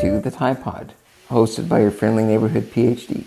to the TyePod, hosted by your friendly neighborhood PhD.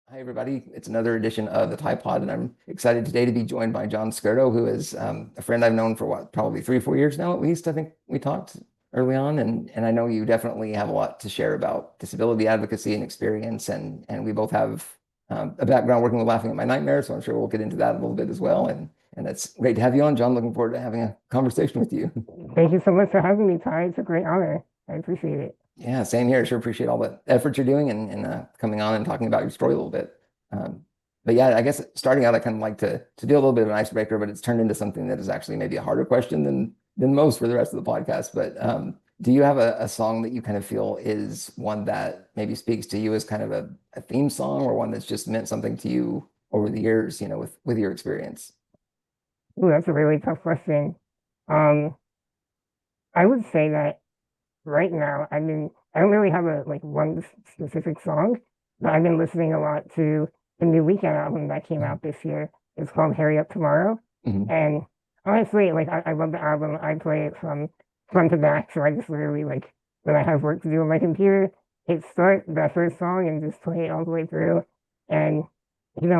Hi, everybody. It's another edition of the TyePod, and I'm excited today to be joined by John Scurto, who is a friend I've known for probably 3 or 4 years now, at least. I think we talked early on, and I know you definitely have a lot to share about disability advocacy and experience, and we both have a background working with Laughing at My Nightmare, so I'm sure we'll get into that a little bit as well. And it's great to have you on, John. Looking forward to having a conversation with you. Thank you so much for having me, Ty. It's a great honor. I appreciate it. Yeah, same here. Sure appreciate all the effort you're doing and coming on and talking about your story a little bit. But yeah, I guess starting out, I kind of like to do a little bit of an icebreaker, but it's turned into something that is actually maybe a harder question than most for the rest of the podcast. But do you have a song that you kind of feel is one that maybe speaks to you as kind of a theme song, or one that's just meant something to you over the years, with your experience? Ooh, that's a really tough question. Um, I would say that right now, I don't really have a one specific song, but I've been listening a lot to the new Weekend album that came out this year. It's called Hurry Up Tomorrow. Mhm. And honestly, I love the album. I play it from front to back. So I just literally when I have work to do on my computer, hit start that first song and just play it all the way through. And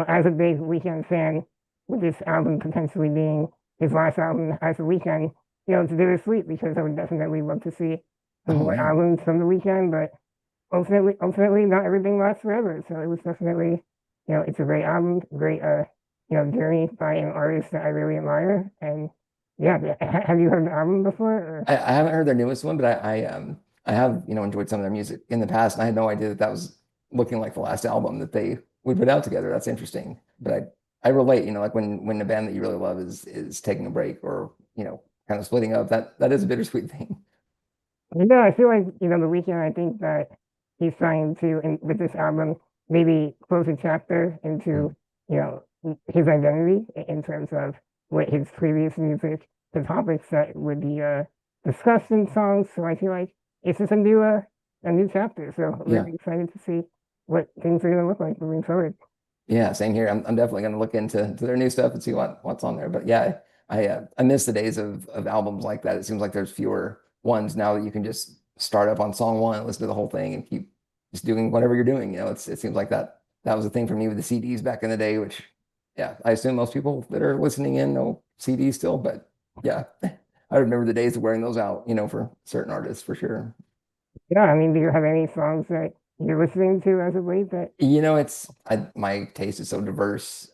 as a big Weekend fan, with this album potentially being his last album as a Weekend, it's bittersweet because I would definitely love to see some Oh more yeah. albums from the Weekend, but ultimately, not everything lasts forever. So it was definitely, it's a great album, great, journey by an artist that I really admire. And yeah, have you heard the album before? Or? I haven't heard their newest one, but I have enjoyed some of their music in the past, and I had no idea that that was looking like the last album that they would put out together. That's interesting, but I relate. Like when a band that you really love is taking a break or kind of splitting up. That is a bittersweet thing. I feel like, the Weekend, I think that he's trying to, with this album, maybe close a chapter into, you know, his identity in terms of what his previous music, the topics that would be discussed in songs. So I feel like it's just a new chapter. So Yeah, really excited to see what things are going to look like moving forward. yeah, same here. I'm definitely going to look into their new stuff and see what's on there. But yeah, I miss the days of albums like that. It seems like there's fewer ones now that you can just start up on song one, listen to the whole thing, and keep just doing whatever you're doing. It seems like that was a thing for me with the CDs back in the day, which yeah, I assume most people that are listening in know CDs still, but yeah, I remember the days of wearing those out, for certain artists for sure. Yeah, I mean, do you have any songs that you're listening to as of late that My taste is so diverse.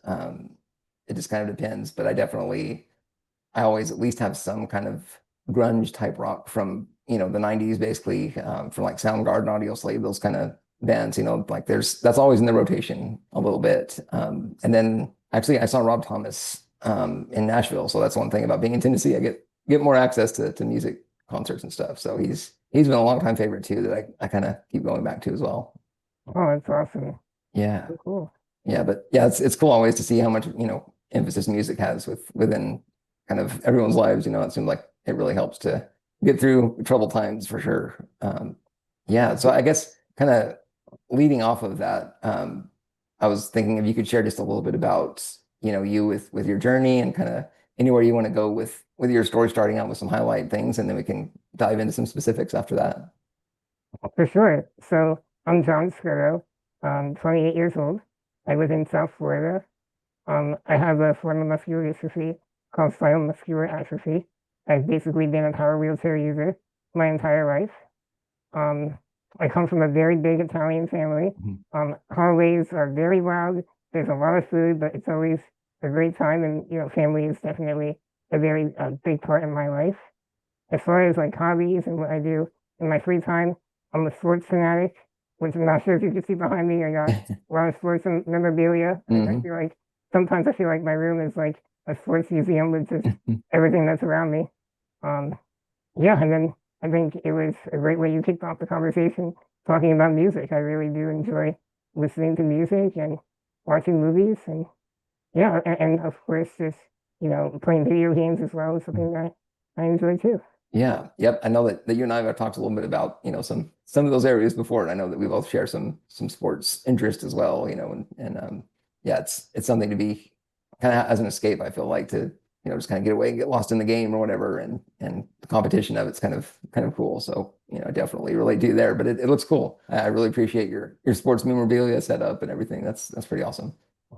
It just kind of depends, but I always at least have some kind of grunge type rock from, the 90s, basically, from like Soundgarden, Audio Slave, those kind of bands, like that's always in the rotation a little bit. And then actually I saw Rob Thomas in Nashville. So that's one thing about being in Tennessee. I get more access to music concerts and stuff. So he's been a long time favorite too that I kind of keep going back to as well. oh, that's awesome. Yeah. So cool. Yeah, but yeah, it's cool always to see how much, emphasis music has within kind of everyone's lives. It seems like it really helps to get through troubled times for sure. Yeah, so I guess kind of leading off of that, I was thinking if you could share just a little bit about, you with your journey and kind of anywhere you want to go with your story, starting out with some highlight things, and then we can dive into some specifics after that. For sure. So I'm John Scurto. I'm 28 years old. I live in South Florida. I have a form of muscular dystrophy called spinal muscular atrophy. I've basically been a power wheelchair user my entire life. Um, I come from a very big Italian family. Mhm. Holidays are very loud. There's a lot of food, but it's always a great time. And, family is definitely a very big part of my life. As far as like hobbies and what I do in my free time, I'm a sports fanatic, which I'm not sure if you can see behind me. I got a lot of sports and memorabilia. I Hmm. feel like sometimes I feel like my room is like a sports museum with just everything that's around me. Um, yeah, and then I think it was a great way you kicked off the conversation talking about music. I really do enjoy listening to music and watching movies, and yeah, and of course just playing video games as well is something that I enjoy too. Yeah, yep. I know that you and I have talked a little bit about, some of those areas before, and I know that we both share some sports interest as well, and yeah, it's something to be kind of as an escape, I feel like to, just kind of get away and get lost in the game or whatever, and the competition of it's kind of cool. So I definitely relate to you there, but it looks cool. I really appreciate your sports memorabilia setup and everything. That's pretty awesome.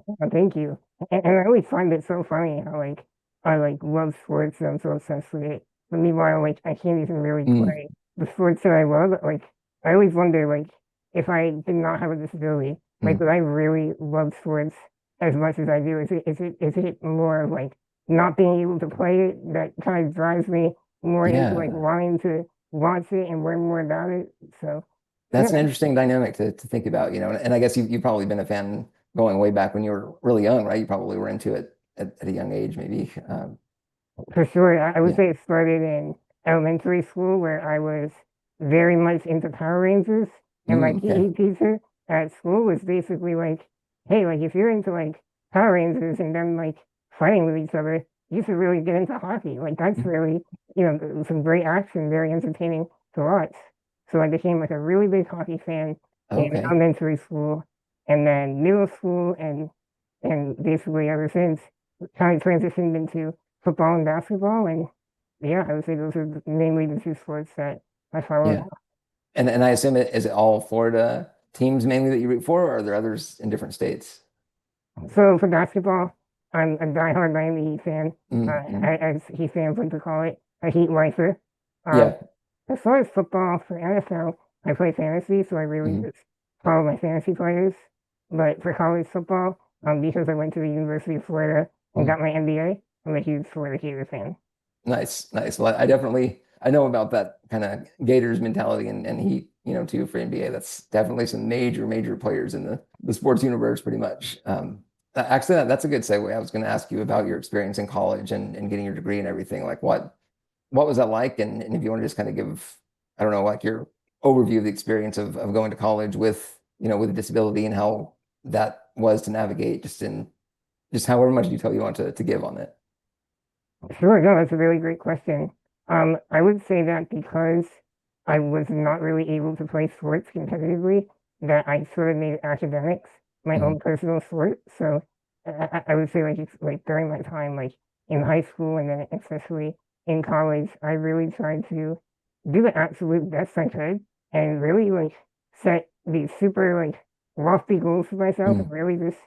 Well, thank you. And I always find it so funny how like I like love sports and I'm so obsessed with it. But meanwhile, like I can't even really Mm, play the sports that I love. Like I always wonder like if I did not have a disability, like mm. would I really love sports as much as I do? Is it more of like not being able to play it that kind of drives me more into like Yeah, wanting to watch it and learn more about it? So that's yeah, an interesting dynamic to think about, and I guess you've probably been a fan going way back when you were really young, right? You probably were into it at a young age, maybe. for sure. I would Yeah. say it started in elementary school where I was very much into Power Rangers, and my Okay. PE teacher at school was basically like, "Hey, like if you're into like Power Rangers and them like fighting with each other, you should really get into hockey. Like that's Mm, really, some great action, very entertaining to watch." So I became like a really big hockey fan in okay. elementary school, and then middle school, and basically ever since kind of transitioned into football and basketball. And yeah, I would say those are mainly the two sports that I follow Yeah. now. And I assume is it all Florida teams mainly that you root for, or are there others in different states? So for basketball, I'm a diehard Miami Heat fan, Mm. as Heat fans like to call it, a Heat lifer. Um, Yeah. as far as football for NFL, I play fantasy, so I really Mm. just follow my fantasy players. But for college football, because I went to the University of Florida and Mm. got my MBA, I'm a huge Florida Gators fan. Nice, nice. Well, I definitely I know about that kind of Gators mentality and Heat, too for NBA. That's definitely some major, major players in the sports universe, pretty much. Actually, that's a good segue. I was going to ask you about your experience in college and getting your degree and everything. Like, what was that like? And if you want to just kind of give, I don't know, like your overview of the experience of going to college with a disability and how that was to navigate, just however much detail you want to give on it. Sure, no, that's a really great question. I would say that because I was not really able to play sports competitively, that I sort of made academics my Mhm. own personal sport. So I would say like it's like during my time like in high school and then especially in college, I really tried to do the absolute best I could and really like set these super like lofty goals for myself and Mhm. really just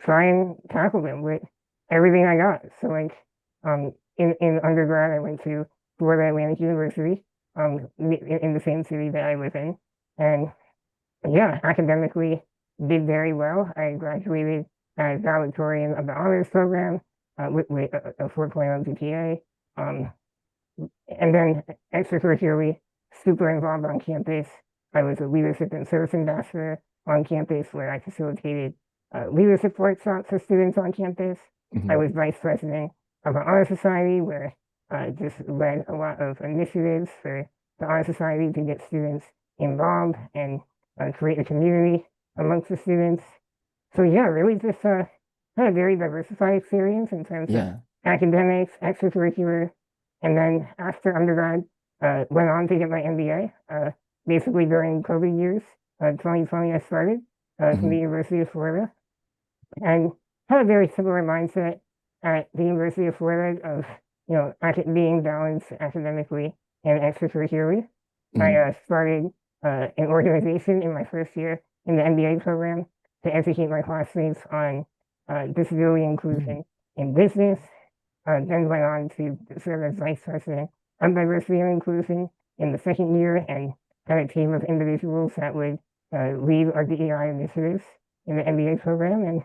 try and tackle them with everything I got. So like in undergrad, I went to Florida Atlantic University, in the same city that I live in, and yeah, academically did very well. I graduated as valedictorian of the honors program with a 4.0 GPA. Um, and then extracurricularly, super involved on campus. I was a leadership and service ambassador on campus where I facilitated leadership workshops for students on campus. I Mhm. was vice president of an honor society where I just led a lot of initiatives for the honor society to get students involved and create a community amongst the students. So yeah, really just had a very diversified experience in terms of Yeah. academics, extracurricular, and then after undergrad, went on to get my MBA. Basically during COVID years, 2020, I started from the Mhm. University of Florida, and had a very similar mindset at the University of Florida of being balanced academically and extracurricularly. I Mhm. started an organization in my first year in the MBA program to educate my classmates on disability Mhm. inclusion in business. Then went on to serve as vice president of diversity and inclusion in the second year and had a team of individuals that would lead our DEI initiatives in the MBA program. And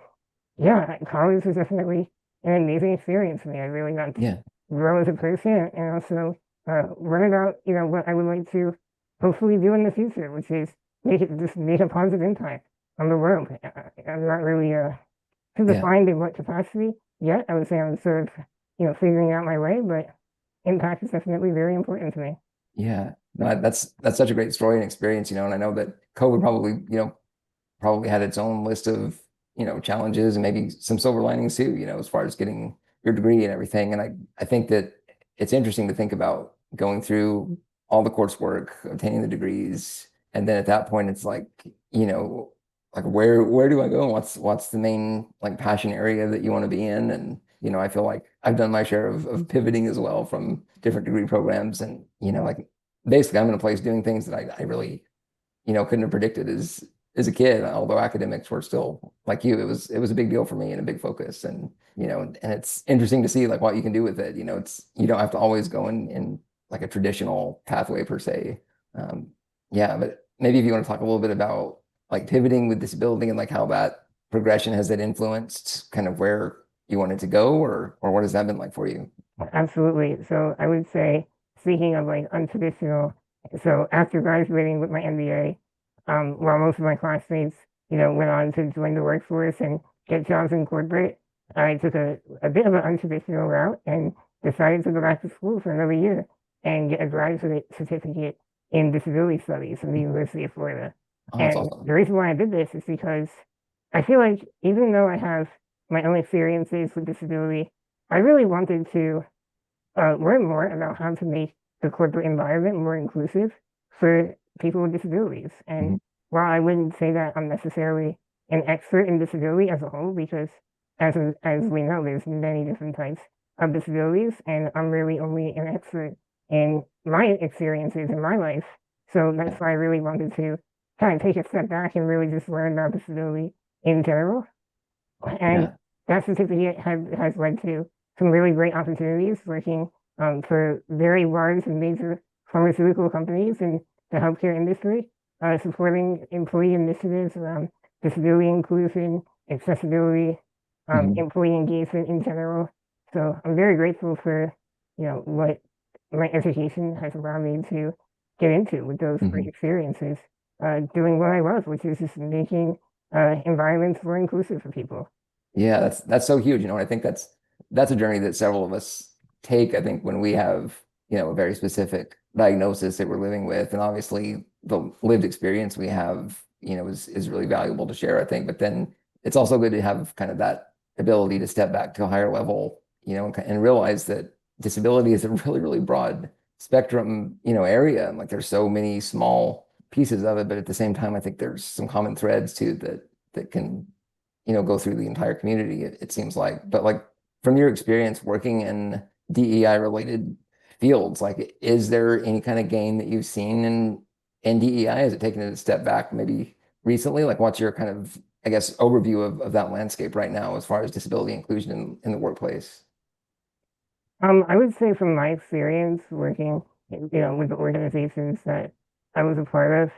yeah, college was definitely an amazing experience for me. I really got to Yeah. grow as a person and also learn about, what I would like to hopefully do in the future, which is make a positive impact on the world. I'm not really too Yeah. defined in what capacity yet. I would say I'm sort of, figuring out my way, but impact is definitely very important to me. Yeah. No, that's such a great story and experience, and I know that COVID probably had its own list of, challenges and maybe some silver linings too, as far as getting your degree and everything. And I think that it's interesting to think about going through all the coursework, obtaining the degrees, and then at that point it's like, like where do I go? What's the main like passion area that you want to be in? And, I feel like I've done my share of pivoting as well from different degree programs and, like basically I'm in a place doing things that I really, couldn't have predicted as a kid, although academics were still like you, it was a big deal for me and a big focus. And, and it's interesting to see like what you can do with it. You don't have to always go in like a traditional pathway per se. Um, yeah, but maybe if you want to talk a little bit about like pivoting with disability and like how that progression has that influenced kind of where you wanted to go, or what has that been like for you? Absolutely. So I would say, speaking of like untraditional, so after graduating with my MBA, while most of my classmates, went on to join the workforce and get jobs in corporate, I took a bit of an untraditional route and decided to go back to school for another year and get a graduate certificate in disability studies from the University of Florida. Oh, that's And awesome. the reason why I did this is because I feel like even though I have my own experiences with disability, I really wanted to learn more about how to make the corporate environment more inclusive for people with disabilities. And Mhm. while I wouldn't say that I'm necessarily an expert in disability as a whole, because as we know, there's many different types of disabilities, and I'm really only an expert in my experiences in my life. So that's Yeah, why I really wanted to kind of take a step back and really just learn about disability in general. And yeah. that certificate has led to some really great opportunities working for very large and major pharmaceutical companies in the healthcare industry, supporting employee initiatives around disability inclusion, accessibility, Mhm. employee engagement in general. So I'm very grateful for, what my education has allowed me to get into with those great Mhm. experiences, doing what I love, which is just making environments more inclusive for people. Yeah, that's so huge, and I think that's a journey that several of us take, I think, when we have, a very specific diagnosis that we're living with. And obviously the lived experience we have, is really valuable to share, I think. But then it's also good to have kind of that ability to step back to a higher level, and realize that disability is a really, really broad spectrum, area. And like there's so many small pieces of it, but at the same time, I think there's some common threads too that can go through the entire community, it seems like. But like from your experience working in DEI related fields, like is there any kind of gain that you've seen in DEI? Has it taken it a step back maybe recently? Like what's your kind of, I guess, overview of that landscape right now as far as disability inclusion in the workplace? I would say from my experience working, with the organizations that I was a part of,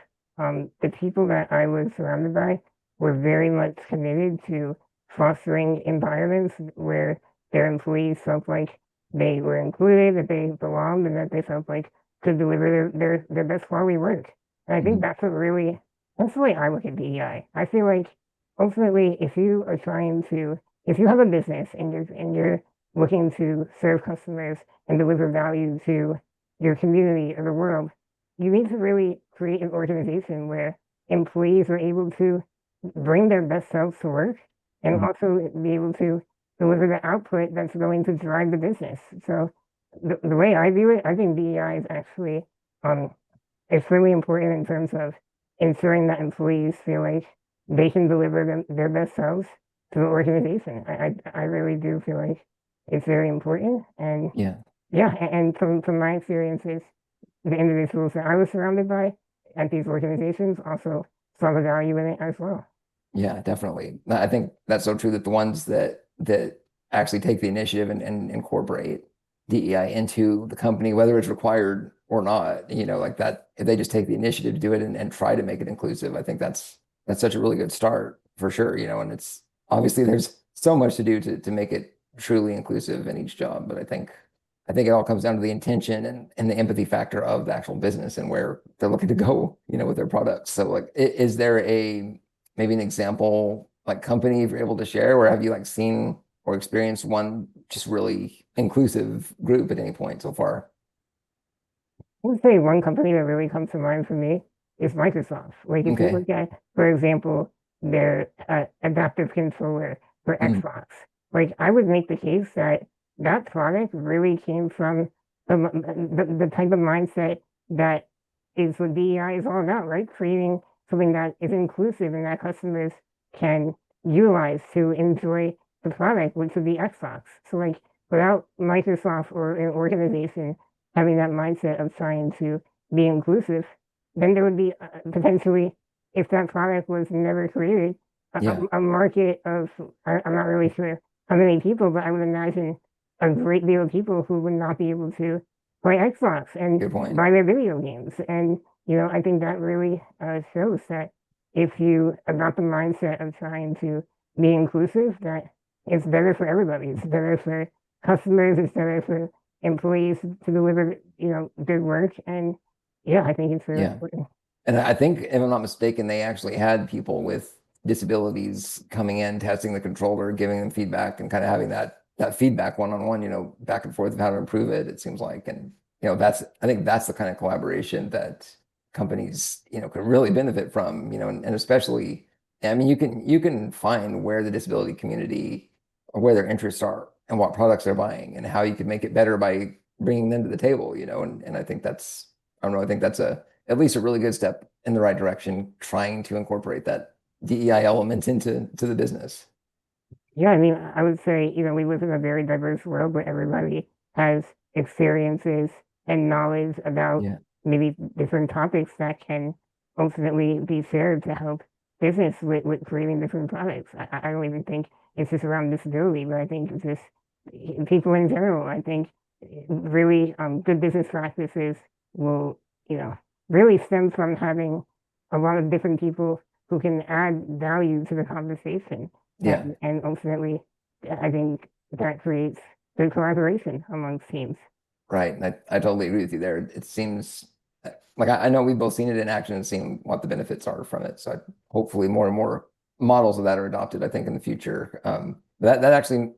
the people that I was surrounded by were very much committed to fostering environments where their employees felt like they were included, that they belonged, and that they felt like could deliver their best quality work. And I think Mhm. that's the way I look at DEI. I feel like ultimately, if you have a business and you're looking to serve customers and deliver value to your community or the world, you need to really create an organization where employees are able to bring their best selves to work and Mhm. also be able to deliver the output that's going to drive the business. So the way I view it, I think DEI is actually um, extremely important in terms of ensuring that employees feel like they can deliver their best selves to the organization. I really do feel like it's very important. And Yeah. yeah, and from my experiences, the individuals that I was surrounded by at these organizations also saw the value in it as well. Yeah, definitely. I think that's so true that the ones that actually take the initiative and incorporate DEI into the company, whether it's required or not, like that, if they just take the initiative to do it and try to make it inclusive, I think that's such a really good start for sure, and it's obviously there's so much to do to make it truly inclusive in each job, but I think it all comes down to the intention and the empathy factor of the actual business and where they're looking to go, with their products. So like, is there maybe an example like company if you're able to share, or have you like seen or experienced one just really inclusive group at any point so far? I would say one company that really comes to mind for me is Microsoft. Like if you Okay. look at, for example, their adaptive controller for Mm, Xbox, like I would make the case that that product really came from the type of mindset that is what DEI is all about, right? Creating something that is inclusive and that customers can utilize to enjoy the product, which would be Xbox. So like without Microsoft or an organization having that mindset of trying to be inclusive, then there would be potentially, if that product was never created, Yeah, a market of, I'm not really sure how many people, but I would imagine a great deal of people who would not be able to play Xbox and good point. buy their video games. And, I think that really shows that if you adopt the mindset of trying to be inclusive, that it's better for everybody. It's better for customers, it's better for employees to deliver, good work. And yeah, I think it's really Yeah. important. And I think, if I'm not mistaken, they actually had people with disabilities coming in, testing the controller, giving them feedback, and kind of having that feedback one-on-one, back and forth of how to improve it, it seems like. And I think that's the kind of collaboration that companies, can really benefit from, and especially, I mean, you can find where the disability community or where their interests are and what products they're buying and how you could make it better by bringing them to the table, and I think I don't know, I think that's at least a really good step in the right direction, trying to incorporate that DEI element into the business. Yeah, I mean, I would say, we live in a very diverse world where everybody has experiences and knowledge about Yeah. maybe different topics that can ultimately be shared to help business with creating different products. I don't even think it's just around disability, but I think it's just people in general. I think really good business practices will, really stem from having a lot of different people who can add value to the conversation. Yeah. And ultimately, I think that creates good collaboration amongst teams. Right. And I totally agree with you there. It seems like I know we've both seen it in action and seen what the benefits are from it. So hopefully more and more models of that are adopted, I think, in the future. That actually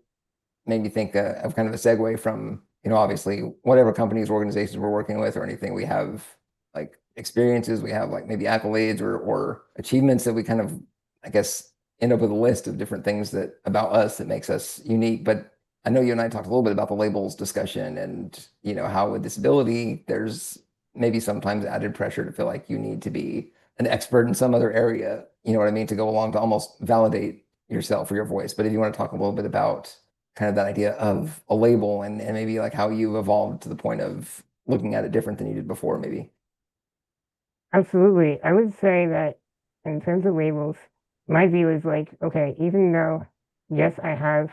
made me think of kind of a segue from, obviously whatever companies, organizations we're working with or anything, we have like experiences, we have like maybe accolades or achievements that we kind of, I guess, end up with a list of different things that about us that makes us unique. But I know you and I talked a little bit about the labels discussion and, how with disability, there's maybe sometimes added pressure to feel like you need to be an expert in some other area, you know what I mean, to go along to almost validate yourself or your voice. But if you want to talk a little bit about kind of that idea of a label and maybe like how you've evolved to the point of looking at it different than you did before, maybe. Absolutely. I would say that in terms of labels, my view is like, okay, even though, yes, I have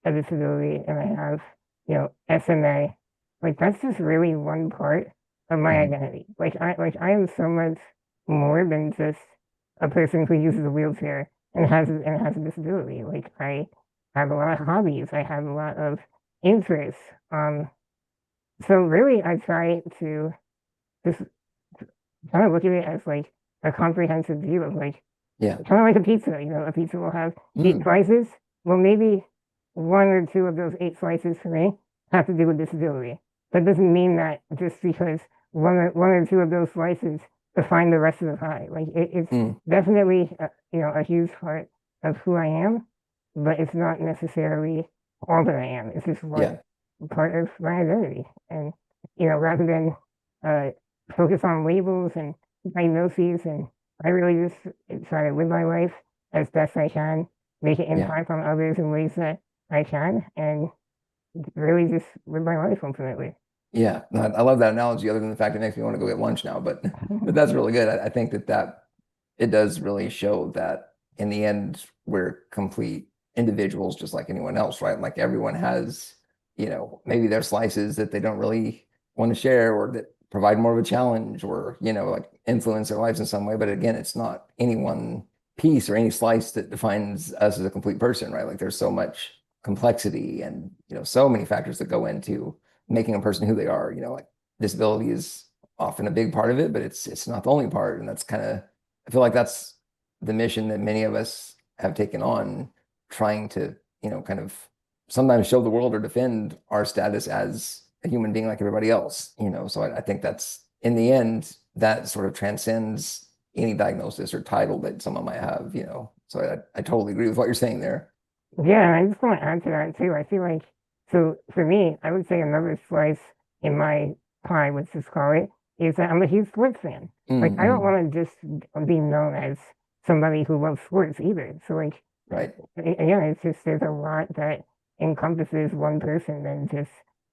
a disability and I have, SMA, like that's just really one part of my Mhm. identity. Like I am so much more than just a person who uses a wheelchair and has a disability. Like I have a lot of hobbies. I have a lot of interests. So really I try to just kind of look at it as like a comprehensive view of like Yeah. kind of like a pizza. A pizza will have eight Mm. slices. Well, maybe one or two of those eight slices for me have to do with disability. That doesn't mean that just because one or two of those slices define the rest of the pie. Like it's Mm. definitely a huge part of who I am, but it's not necessarily all that I am. It's just Yeah. one part of my identity. And rather than uh, focus on labels and diagnoses, and I really just try to live my life as best I can, make an Yeah. impact on others in ways that I can, and really just live my life ultimately. Yeah. I love that analogy, other than the fact it makes me want to go get lunch now. But but that's really good. I think that it does really show that in the end, we're complete individuals just like anyone else, right? Like everyone has, maybe their slices that they don't really want to share or that provide more of a challenge or, like influence their lives in some way. But again, it's not any one piece or any slice that defines us as a complete person, right? Like there's so much complexity and, so many factors that go into making a person who they are, like disability is often a big part of it, but it's not the only part. And that's kind of I feel like that's the mission that many of us have taken on, trying to, kind of sometimes show the world or defend our status as a human being like everybody else, So I think that's in the end, that sort of transcends any diagnosis or title that someone might have, So I totally agree with what you're saying there. Yeah, I just want to add to that too. I feel like, so for me, I would say another slice in my pie, let's just call it, is that I'm a huge sports fan. Like, I don't Mm-hmm. want to just be known as somebody who loves sports either. So, like, Right. yeah, it's just there's a lot that encompasses one person than just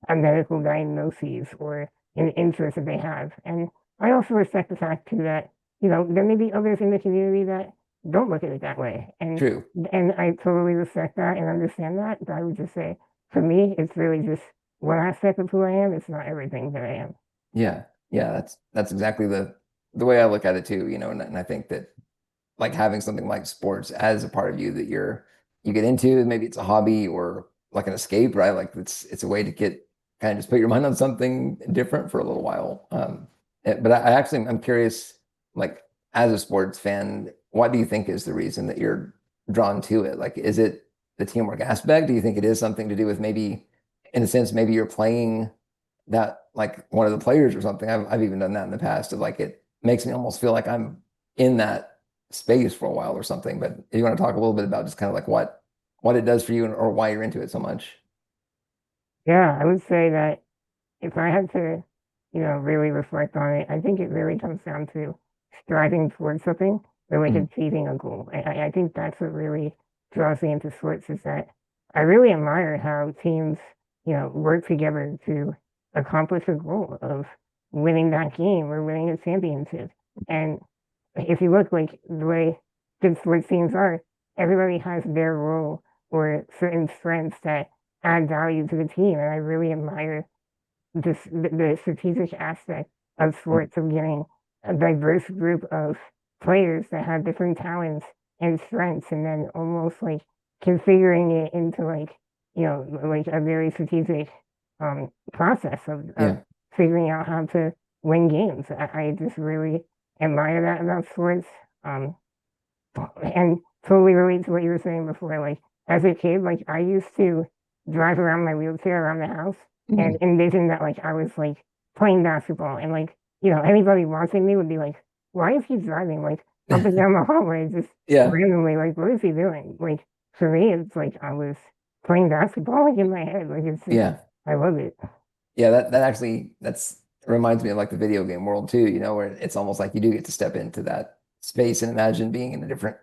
a medical diagnosis or an interest that they have. And I also respect the fact too that, there may be others in the community that don't look at it that way. True. And I totally respect that and understand that. But I would just say for me, it's really just one aspect of who I am. It's not everything that I am. Yeah. Yeah, that's exactly the way I look at it too, and I think that like having something like sports as a part of you that you get into, maybe it's a hobby or like an escape, right? Like it's a way to get kind of just put your mind on something different for a little while. But I actually I'm curious, like as a sports fan, what do you think is the reason that you're drawn to it? Like, is it the teamwork aspect? Do you think it is something to do with maybe, in a sense, maybe you're playing that like one of the players or something? I've even done that in the past of like it makes me almost feel like I'm in that space for a while or something. But if you want to talk a little bit about just kind of like what it does for you or why you're into it so much. Yeah, I would say that if I had to, really reflect on it, I think it really comes down to striving towards something or like Mm, achieving a goal. I think that's what really draws me into sports is that I really admire how teams, work together to accomplish a goal of winning that game or winning a championship. And if you look like the way good sports teams are, everybody has their role or certain strengths that add value to the team. And I really admire the strategic aspect of mm, sports of getting a diverse group of players that have different talents and strengths, and then almost like configuring it into like like a very strategic process of yeah. figuring out how to win games. I just really admire that about sports. Um, and totally relate to what you were saying before. Like as a kid, like I used to drive around my wheelchair around the house and Mm. envision that like I was like playing basketball and like, anybody watching me would be like, why is he driving like up and down the hallway just Yeah. randomly? Like, what is he doing? Like for me, it's like I was playing basketball like in my head. Like it's just Yeah. I love it. Yeah, that actually that's reminds me of like the video game world too, where it's almost like you do get to step into that space and imagine being in a different,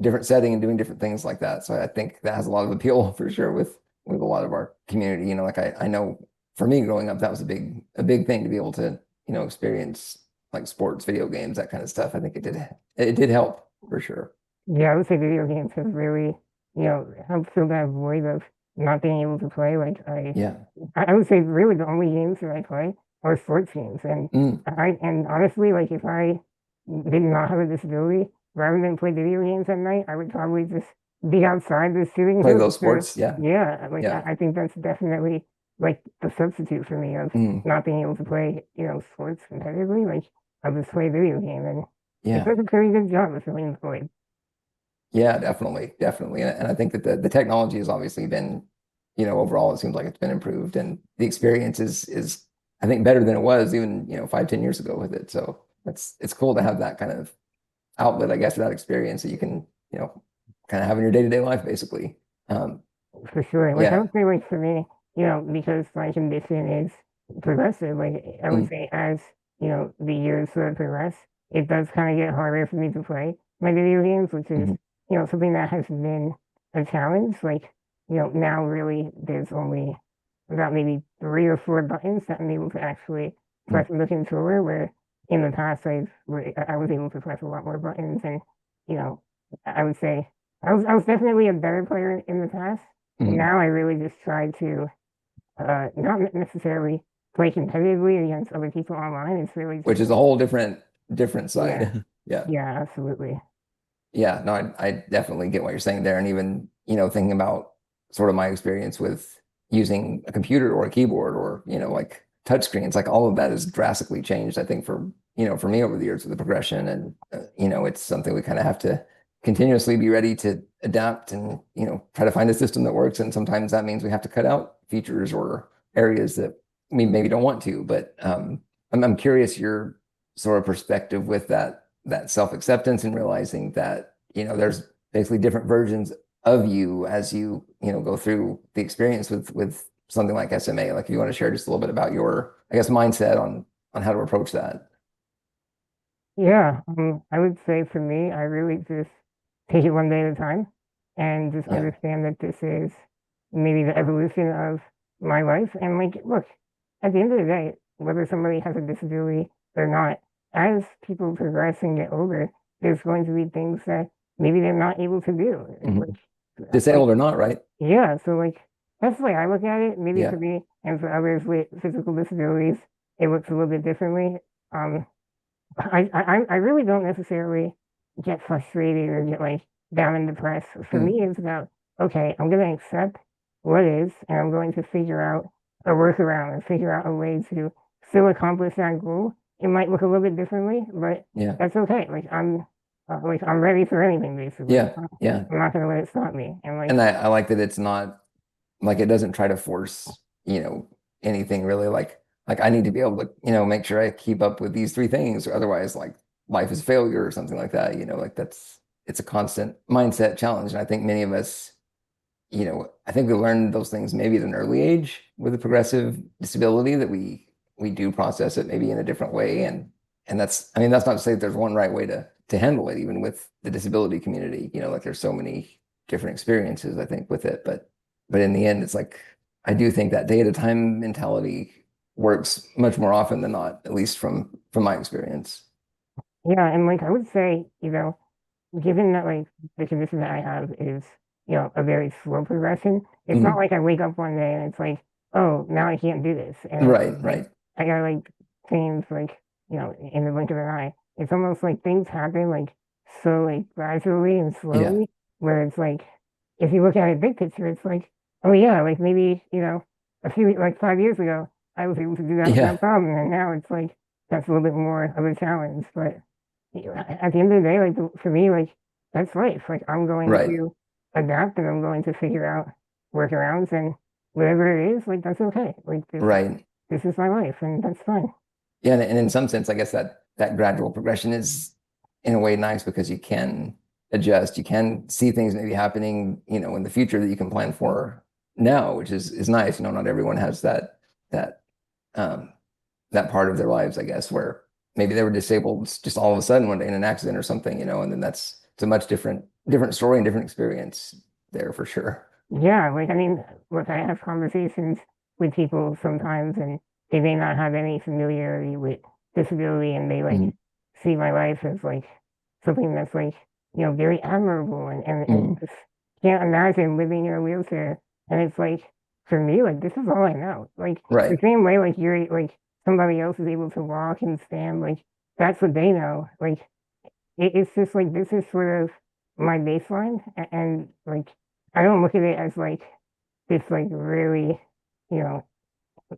different setting and doing different things like that. So I think that has a lot of appeal for sure with a lot of our community. Like I know for me growing up, that was a big thing to be able to, experience like sports, video games, that kind of stuff. I think it did help for sure. Yeah, I would say video games have really, helped fill that void of not being able to play. Like Yeah. I would say really the only games that I play are sports games. Mm. And honestly, like if I did not have a disability, rather than play video games at night, I would probably just be outside the shooting Play hoops those or sports. Yeah. yeah, like Yeah. I think that's definitely like the substitute for me of Mm. not being able to play, sports competitively. Like I'll just play a video game and it Yeah. does a pretty good job of filling the void. Yeah, definitely, definitely. And I think that the technology has obviously been, overall it seems like it's been improved and the experience is I think better than it was even, 5, 10 years ago with it. So it's cool to have that kind of outlet, I guess, for that experience that you can, kind of have in your day-to-day life basically. Um, For sure. Like I yeah. would say like for me, because my condition is progressive, like I would Mm, say as, the years sort of progress, it does kind of get harder for me to play my video games, which is, mhm, something that has been a challenge. Like, now really there's only about maybe 3 or 4 buttons that I'm able to actually mm. press with the controller, where in the past I was able to press a lot more buttons and, you know, I would say I was definitely a better player in the past. And Mhm. now I really just try to not necessarily play competitively against other people online. It's really Which just is a whole different yeah, side. Yeah. yeah, absolutely. Yeah, no, I definitely get what you're saying there. And even, thinking about sort of my experience with using a computer or a keyboard or, like touch screens, like all of that has drastically changed, I think, for me over the years with the progression. And, it's something we kind of have to continuously be ready to adapt and, try to find a system that works. And sometimes that means we have to cut out features or areas that we maybe don't want to. But I'm curious your sort of perspective with that self-acceptance and realizing that, there's basically different versions of you as you go through the experience with something like SMA. Like if you want to share just a little bit about your, I guess, mindset on how to approach that. Yeah, I would say for me, I really just take it one day at a time and just Yeah. understand that this is maybe the evolution of my life. And like, look, at the end of the day, whether somebody has a disability they're not. As people progress and get older, there's going to be things that maybe they're not able to do. Mhm. Like Disabled or not, right? yeah, so like that's the way I look at it. Maybe for Yeah. me and for others with physical disabilities, it looks a little bit differently. Um, I really don't necessarily get frustrated or get like down and depressed. For Mm. me, it's about okay, I'm gonna accept what is, and I'm going to figure out a workaround and figure out a way to still accomplish that goal. It might look a little bit differently, but Yeah. that's okay. Like I'm ready for anything basically. Yeah. Yeah. I'm not gonna let it stop me. And like And I like that it's not like it doesn't try to force, anything really like I need to be able to, make sure I keep up with these three things or otherwise like life is failure or something like that, like it's a constant mindset challenge. And I think many of us, I think we learned those things maybe at an early age with a progressive disability that we do process it maybe in a different way. And that's, I mean, that's not to say that there's one right way to handle it, even with the disability community, like there's so many different experiences, I think, with it. But in the end, it's like I do think that day at a time mentality works much more often than not, at least from my experience. yeah, and like I would say, given that like the condition that I have is, a very slow progression, it's not Mhm. like I wake up one day and it's like, oh, now I can't do this. And Right, like right. I gotta like change like, in the blink of an eye. It's almost like things happen like so like gradually and Yeah. slowly, where it's like if you look at it big picture, it's like, oh yeah, like maybe, a few like 5 years ago I was able to do that Yeah. without problem. And now it's like that's a little bit more of a challenge. But at the end of the day, like for me, like that's life. Like I'm going Right. to adapt and I'm going to figure out workarounds and whatever it is, like that's okay. Like Right. this is my life and that's fine. Yeah, and in some sense, I guess that gradual progression is in a way nice because you can adjust, you can see things maybe happening, in the future that you can plan for now, which is nice. Not everyone has that um that part of their lives, I guess, where maybe they were disabled just all of a sudden one day in an accident or something, and then it's a much different story and different experience there for sure. Yeah, like I mean, look, I have conversations with people sometimes and they may not have any familiarity with disability and they like Mhm. see my life as like something that's like, very admirable and Mhm. just can't imagine living in a wheelchair. And it's like for me, like this is all I know. Like the Right. same way like you're like somebody else is able to walk and stand, like that's what they know. Like it's just like this is sort of my baseline and like I don't look at it as like this like really, you know,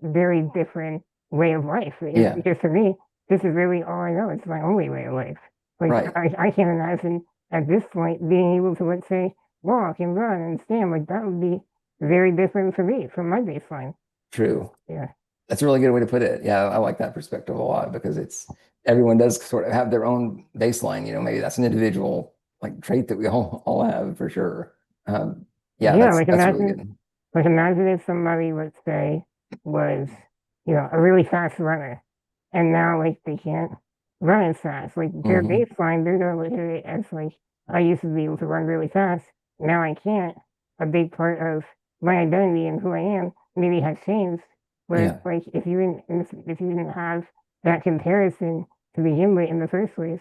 very different way of life. Yeah. Because for me, this is really all I know. It's my only way of life. Like Right. I can't imagine at this point being able to let's say walk and run and stand. Like that would be very different for me from my baseline. True. Yeah. That's a really good way to put it. Yeah, I like that perspective a lot because it's everyone does sort of have their own baseline. Maybe that's an individual like trait that we all have for sure. Yeah, Yeah, that's really good. like imagine if somebody, let's say, was, a really fast runner and now like they can't run as fast. Like their Hmm. baseline, they're gonna look at it as like I used to be able to run really fast. Now I can't. A big part of my identity and who I am maybe has changed. Whereas Yeah. like if you didn't have that comparison to begin with in the first place,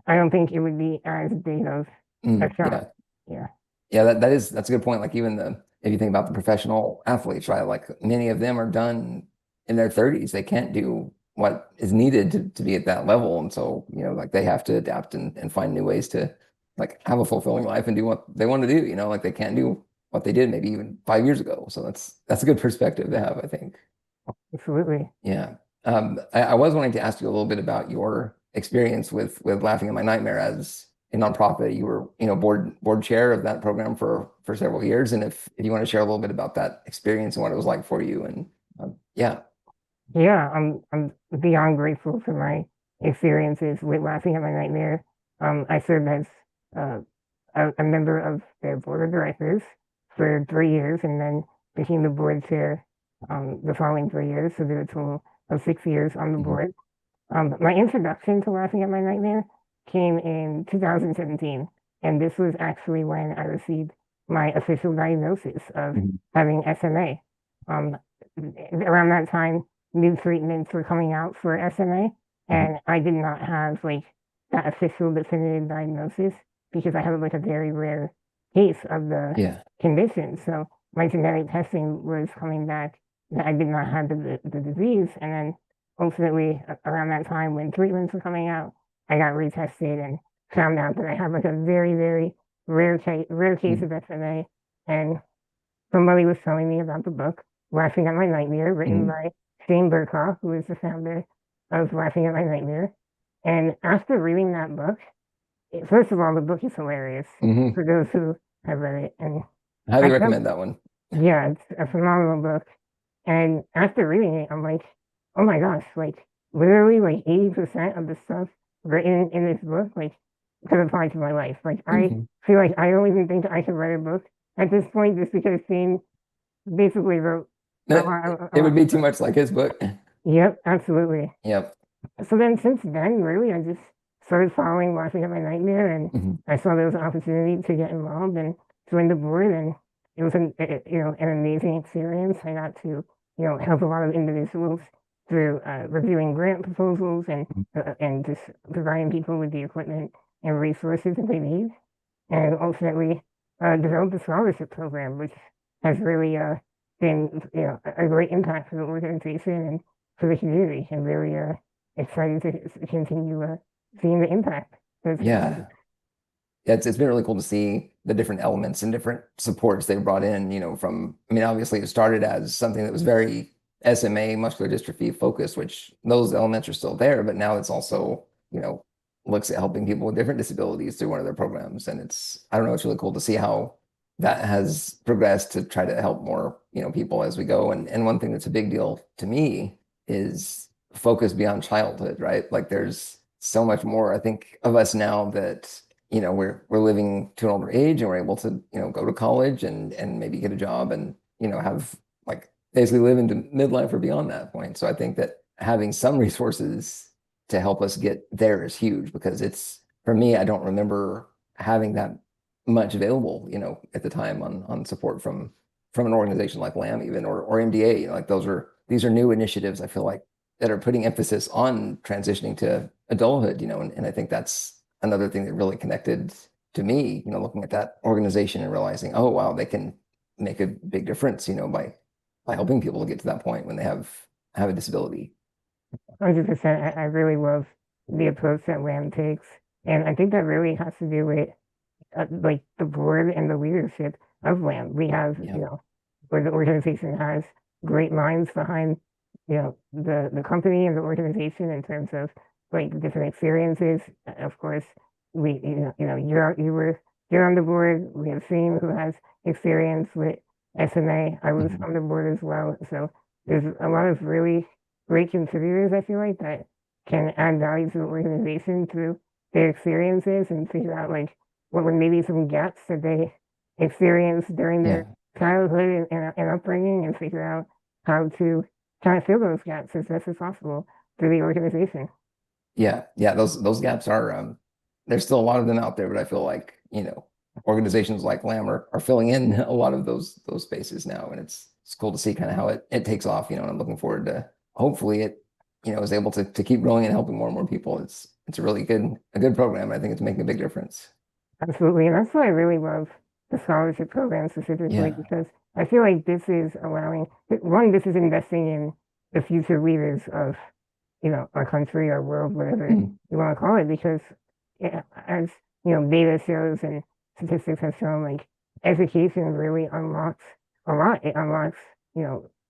I don't think it would be as big of a shock. Yeah. Yeah. Yeah, that's a good point. Like even the if you think about the professional athletes, right? Like many of them are done in their 30s. They can't do what is needed to be at that level. And so, like they have to adapt and find new ways to like have a fulfilling life and do what they want to do, like they can't do what they did maybe even 5 years ago. So that's a good perspective to have, I think. Absolutely. Yeah. I was wanting to ask you a little bit about your experience with Laughing at My Nightmare as a nonprofit. You were, board chair of that program for several years, and if you want to share a little bit about that experience and what it was like for you, and yeah. Yeah, I'm beyond grateful for my experiences with Laughing at My Nightmare. I served as uh, a member of their board of directors for 3 years and then became the board chair the following 3 years, so did a total of 6 years on the Mhm. board. My introduction to Laughing at My Nightmare came in 2017, and this was actually when I received my official diagnosis of Mhm. having SMA. Um, Around that time, new treatments were coming out for SMA, Mhm. And I did not have like that official definitive diagnosis because I have like a very rare case of the Yeah. condition. So my genetic testing was coming back that I did not have the disease. And then ultimately, around that time when treatments were coming out, I got retested and found out that I have like a very, very rare case Mhm. of SMA. And somebody was telling me about the book, Laughing at My Nightmare, written Mhm. by Shane Burkoff, who is the founder of Laughing at My Nightmare. And after reading that book, first of all, the book is hilarious Mhm. for those who have read it. And Highly I felt, recommend that one. yeah, it's a phenomenal book. And after reading it, I'm like, oh my gosh, like literally like 80% of the stuff written in this book, like could apply to my life. Like I Mhm. feel like I don't even think I could write a book at this point just because Shane basically wrote a It would lot of be too stuff. much like his book. Yep, absolutely. Yep. So then since then, really, I just started following Laughing at My Nightmare, and Mhm. I saw there was an opportunity to get involved and join the board, and it was an amazing experience. I got to help a lot of individuals through reviewing grant proposals and just providing people with the equipment and resources that they need, and ultimately developed a scholarship program, which has really been a great impact for the organization and for the community, and really excited to continue seeing the impact that it's provided. Yeah. Yeah, it's been really cool to see the different elements and different supports they brought in, from, I mean, obviously it started as something that was very SMA, muscular dystrophy focused, which those elements are still there, but now it's also, looks at helping people with different disabilities through one of their programs. And I don't know, it's really cool to see how that has progressed to try to help more, people as we go. And one thing that's a big deal to me is focus beyond childhood, right? Like there's so much more, I think, of us now that we're living to an older age and we're able to, go to college and maybe get a job and, have like basically live into midlife or beyond that point. So I think that having some resources to help us get there is huge because for me, I don't remember having that much available, at the time on support from an organization like LAM even or MDA, like these are new initiatives I feel like that are putting emphasis on transitioning to adulthood, and I think that's another thing that really connected to me, looking at that organization and realizing, oh wow, they can make a big difference, by helping people to get to that point when they have a disability. 100%. I really love the approach that LAM takes, and I think that really has to do with like the board and the leadership of LAM. We have Yeah. where the organization has great minds behind the company and the organization in terms of like different experiences. Of course, we you're on the board. We have Seam who has experience with SMA. I was Mhm. on the board as well. So there's a lot of really great contributors, I feel like, that can add value to the organization through their experiences and figure out like what were maybe some gaps that they experienced during their Yeah. childhood and upbringing, and figure out how to try to fill those gaps as best as possible through the organization. Yeah. Yeah. Those gaps are there's still a lot of them out there, but I feel like, organizations like LAM are filling in a lot of those spaces now. And it's cool to see kind of how it takes off, and I'm looking forward to hopefully it, is able to keep growing and helping more and more people. It's a good program. I think it's making a big difference. Absolutely. And that's why I really love the scholarship program specifically, Yeah. because I feel like this is allowing, one, this is investing in the future leaders of, our country, our world, whatever Mhm. you want to call it, because as, data shows and statistics have shown, like education really unlocks a lot. It unlocks,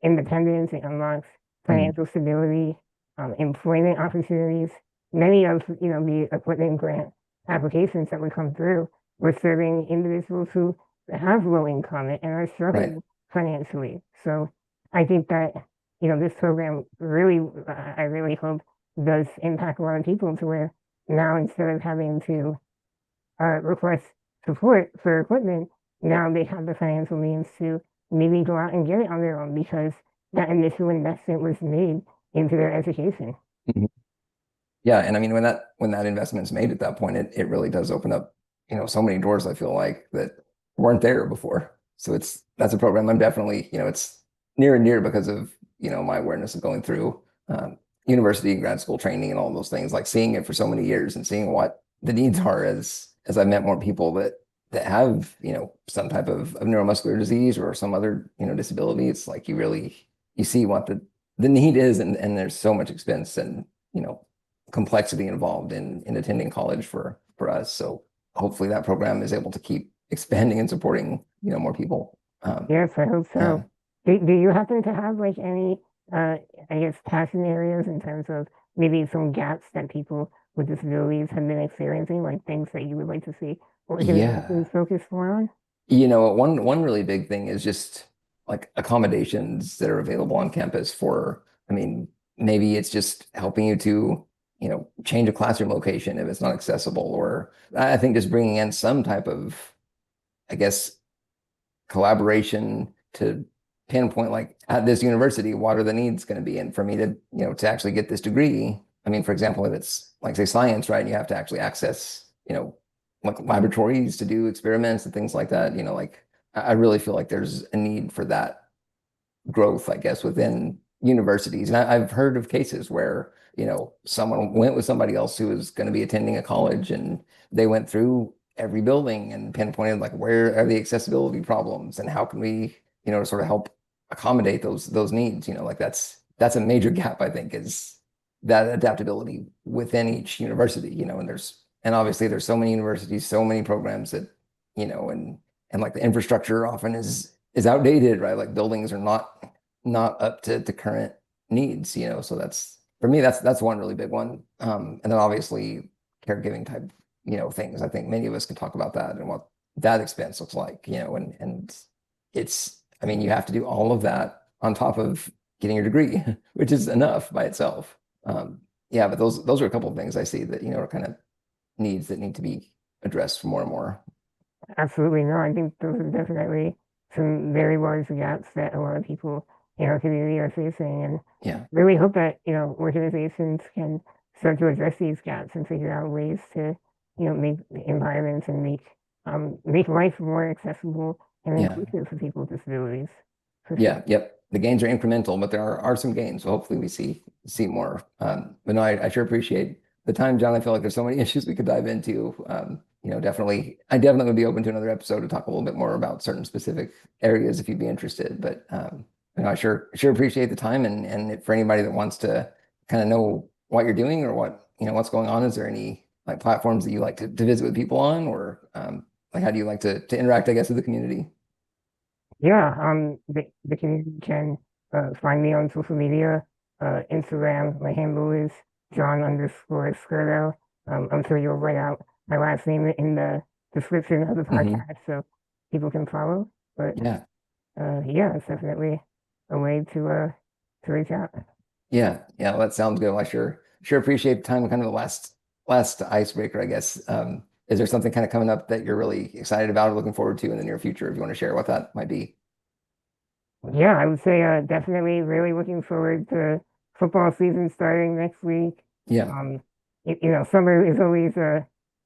independence, it unlocks Mhm. financial stability, employment opportunities. Many of, the equipment grant applications that would come through were serving individuals who have low income and are Right. struggling financially. So I think that, this program really, I really hope does impact a lot of people to where now instead of having to request support for equipment, now they have the financial means to maybe go out and get it on their own because that initial investment was made into their education. Mhm. Yeah, and I mean when that investment's made at that point, it really does open up, so many doors I feel like that weren't there before. So that's a program I'm definitely, it's near and dear because of, my awareness of going through university and grad school training and all those things, like seeing it for so many years and seeing what the needs are as I met more people that have, some type of neuromuscular disease or some other, disability. It's like you see what the need is, and there's so much expense and, complexity involved in attending college for us. So hopefully that program is able to keep expanding and supporting, more people. Yes, I hope Yeah. so. Do you happen to have like any, uh, I guess, passion areas in terms of maybe some gaps that people with disabilities have been experiencing, like things that you would like to see Yeah. organizations focus more on? One really big thing is just like accommodations that are available on campus for, I mean, maybe it's just helping you to, change a classroom location if it's not accessible, or I think just bringing in some type of, I guess, collaboration to pinpoint like at this university, what are the needs going to be? And for me to, to actually get this degree, I mean, for example, if it's like say science, right? You have to actually access, like laboratories to do experiments and things like that. Like I really feel like there's a need for that growth, I guess, within universities. And I've heard of cases where, someone went with somebody else who was going to be attending a college and they went through every building and pinpointed like where are the accessibility problems and how can we, sort of help accommodate those needs. Like that's a major gap, I think, is that adaptability within each university, and obviously there's so many universities, so many programs that, and like the infrastructure often is outdated, right? Like buildings are not up to current needs, so that's for me, that's one really big one. And then obviously caregiving type, things. I think many of us can talk about that and what that expense looks like, and it's, I mean, you have to do all of that on top of getting your degree, which is enough by itself. Yeah, but those are a couple of things I see that, are kind of needs that need to be addressed more and more. Absolutely no. I think those are definitely some very large gaps that a lot of people in our community are facing, and Yeah, really hope that organizations can start to address these gaps and figure out ways to make environments and make life more accessible and yeah, inclusive for people with disabilities. For sure. yeah, yep. The gains are incremental, but there are some gains. So hopefully we see more. But no, I sure appreciate the time, John. I feel like there's so many issues we could dive into. Definitely, I definitely would be open to another episode to talk a little bit more about certain specific areas if you'd be interested. But I sure appreciate the time, and for anybody that wants to kind of know what you're doing or what's going on, is there any like platforms that you like to visit with people on, or like how do you like to interact, I guess, with the community? Yeah, the community can find me on social media. Instagram, my handle is John_Scurto. I'm sure you'll write out my last name in the description of the Hmm. podcast so people can follow. But Yeah. yeah, it's definitely a way to reach out. Yeah, yeah, well, that sounds good. Well, I sure appreciate the time. Kind of the last icebreaker, I guess. Is there something kind of coming up that you're really excited about or looking forward to in the near future? If you want to share what that might be. Yeah, I would say definitely really looking forward to football season starting next week. Yeah, Um, summer is always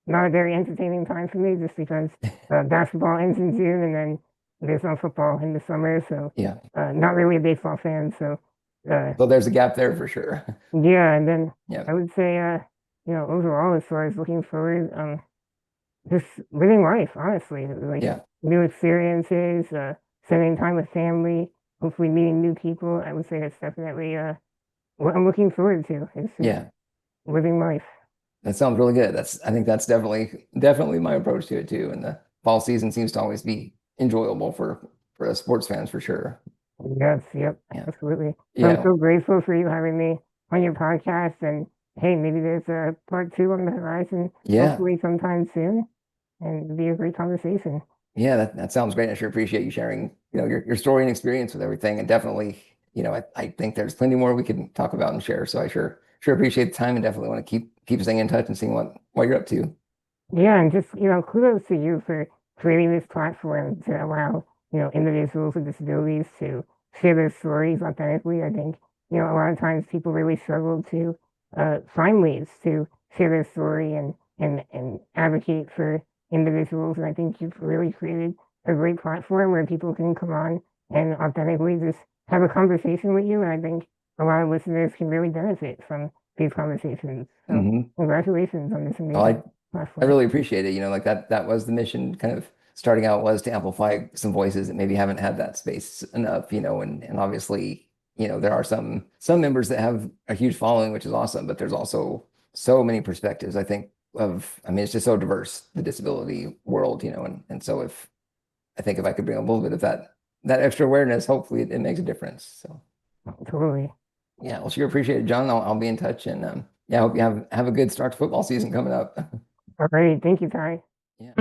not a very entertaining time for me just because basketball ends in June and then there's no football in the summer. So yeah. not really a baseball fan. So uh, So there's a gap there for sure. yeah, and then Yeah, I would say overall as far as looking forward, just living life, honestly, like yeah, new experiences, spending time with family, hopefully meeting new people. I would say that's definitely what I'm looking forward to. It's just yeah. living life. That sounds really good. I think that's definitely my approach to it too. And the fall season seems to always be enjoyable for us sports fans for sure. Yes, yep, Yeah, absolutely. So I'm yeah, so grateful for you having me on your podcast. And hey, maybe there's a part two on the horizon, yeah. hopefully sometime soon. And it'd be a great conversation. Yeah, that sounds great. I sure appreciate you sharing, your story and experience with everything. And definitely, I think there's plenty more we can talk about and share. So I sure appreciate the time and definitely want to keep staying in touch and seeing what you're up to. Yeah, and just, kudos to you for creating this platform to allow, individuals with disabilities to share their stories authentically. I think, a lot of times people really struggle to find ways to share their story and advocate for individuals. And I think you've really created a great platform where people can come on and authentically just have a conversation with you. And I think a lot of listeners can really benefit from these conversations. So Hmm. congratulations on this Well, amazing I platform. really appreciate it. Like that was the mission kind of starting out, was to amplify some voices that maybe haven't had that space enough, and obviously, there are some members that have a huge following, which is awesome, but there's also so many perspectives, I think, I mean, it's just so diverse, the disability world, and so I think if I could bring a little bit of that extra awareness, hopefully it makes a difference. So Totally. yeah, well, sure, appreciate it, John. I'll be in touch, and yeah, I hope you have a good start to football season coming up. All right. Thank you, Ty. Yeah.